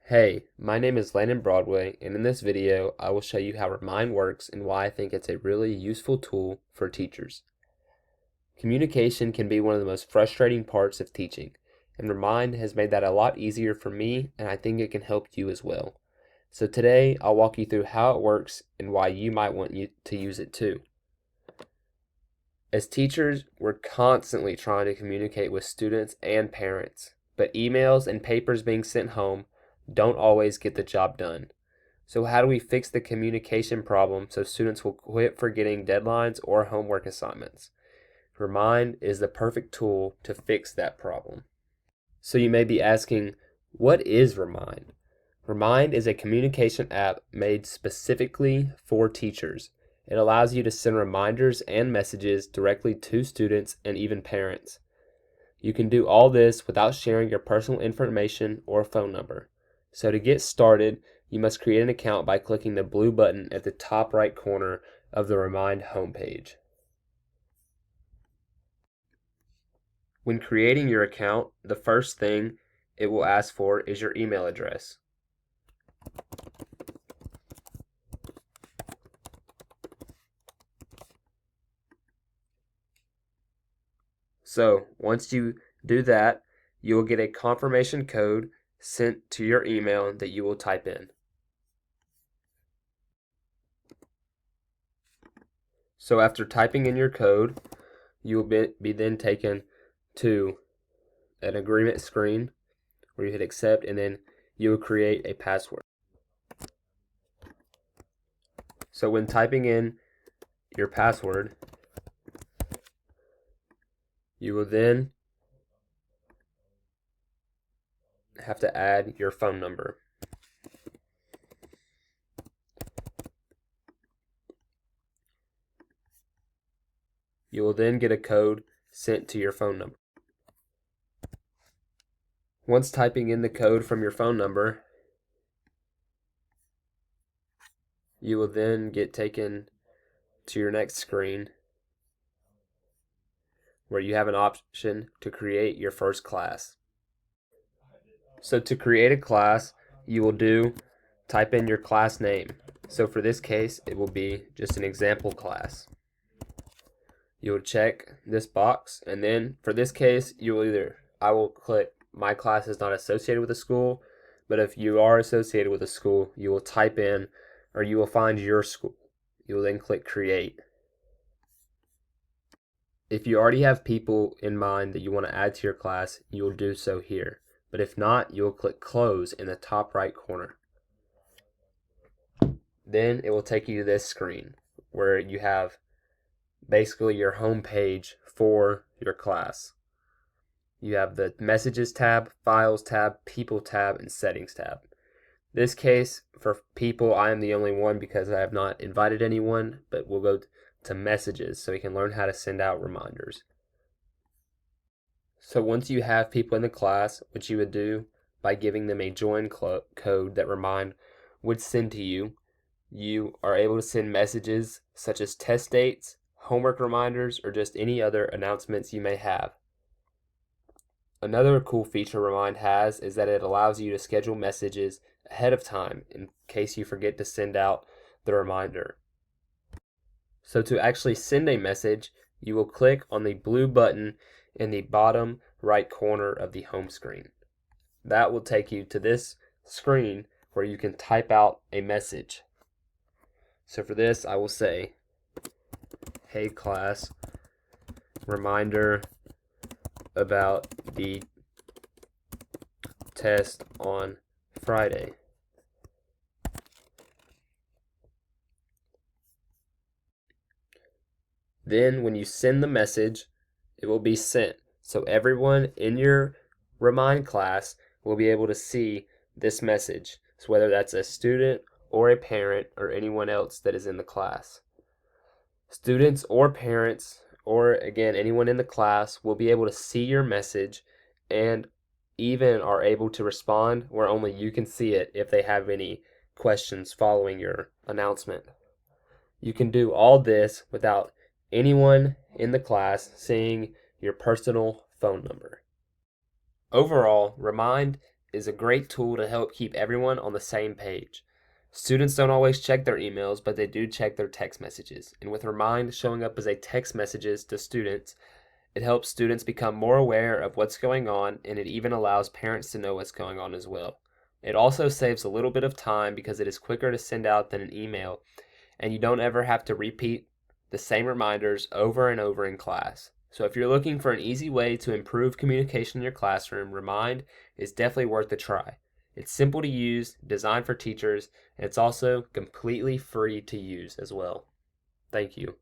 Hey, my name is Landon Broadway, and in this video, I will show you how Remind works and why I think it's a really useful tool for teachers. Communication can be one of the most frustrating parts of teaching, and Remind has made that a lot easier for me, and I think it can help you as well. So today, I'll walk you through how it works and why you might want to use it too. As teachers, we're constantly trying to communicate with students and parents, but emails and papers being sent home don't always get the job done. So how do we fix the communication problem so students will quit forgetting deadlines or homework assignments? Remind is the perfect tool to fix that problem. So you may be asking, what is Remind? Remind is a communication app made specifically for teachers. It allows you to send reminders and messages directly to students and even parents. You can do all this without sharing your personal information or phone number. So to get started, you must create an account by clicking the blue button at the top right corner of the Remind homepage. When creating your account, the first thing it will ask for is your email address. So once you do that, you will get a confirmation code sent to your email that you will type in. So after typing in your code, you will be then taken to an agreement screen where you hit accept, and then you will create a password. So when typing in your password, you will then have to add your phone number. You will then get a code sent to your phone number. Once typing in the code from your phone number, you will then get taken to your next screen where you have an option to create your first class. So to create a class, you will type in your class name. So for this case, it will be just an example class. You will check this box, and then for this case, I will click my class is not associated with a school, but if you are associated with a school, you will type in, or you will find your school. You will then click create. If you already have people in mind that you want to add to your class, you will do so here. But if not, you will click close in the top right corner. Then it will take you to this screen where you have basically your home page for your class. You have the Messages tab, Files tab, People tab, and Settings tab. This case, for people, I am the only one because I have not invited anyone, but we'll go to Messages so we can learn how to send out reminders. So once you have people in the class, what you would do by giving them a join code that Remind would send to you, you are able to send messages such as test dates, homework reminders, or just any other announcements you may have. Another cool feature Remind has is that it allows you to schedule messages ahead of time in case you forget to send out the reminder. So to actually send a message, you will click on the blue button in the bottom right corner of the home screen. That will take you to this screen where you can type out a message. So for this, I will say, hey class, reminder about the test on Friday. Then when you send the message, it will be sent. So everyone in your Remind class will be able to see this message. So whether that's a student or a parent or anyone else that is in the class. Students or parents, or again, anyone in the class will be able to see your message and even are able to respond where only you can see it if they have any questions following your announcement. You can do all this without anyone in the class seeing your personal phone number. Overall, Remind is a great tool to help keep everyone on the same page. Students don't always check their emails, but they do check their text messages. And with Remind showing up as a text messages to students, it helps students become more aware of what's going on, and it even allows parents to know what's going on as well. It also saves a little bit of time because it is quicker to send out than an email, and you don't ever have to repeat the same reminders over and over in class. So if you're looking for an easy way to improve communication in your classroom, Remind is definitely worth a try. It's simple to use, designed for teachers, and it's also completely free to use as well. Thank you.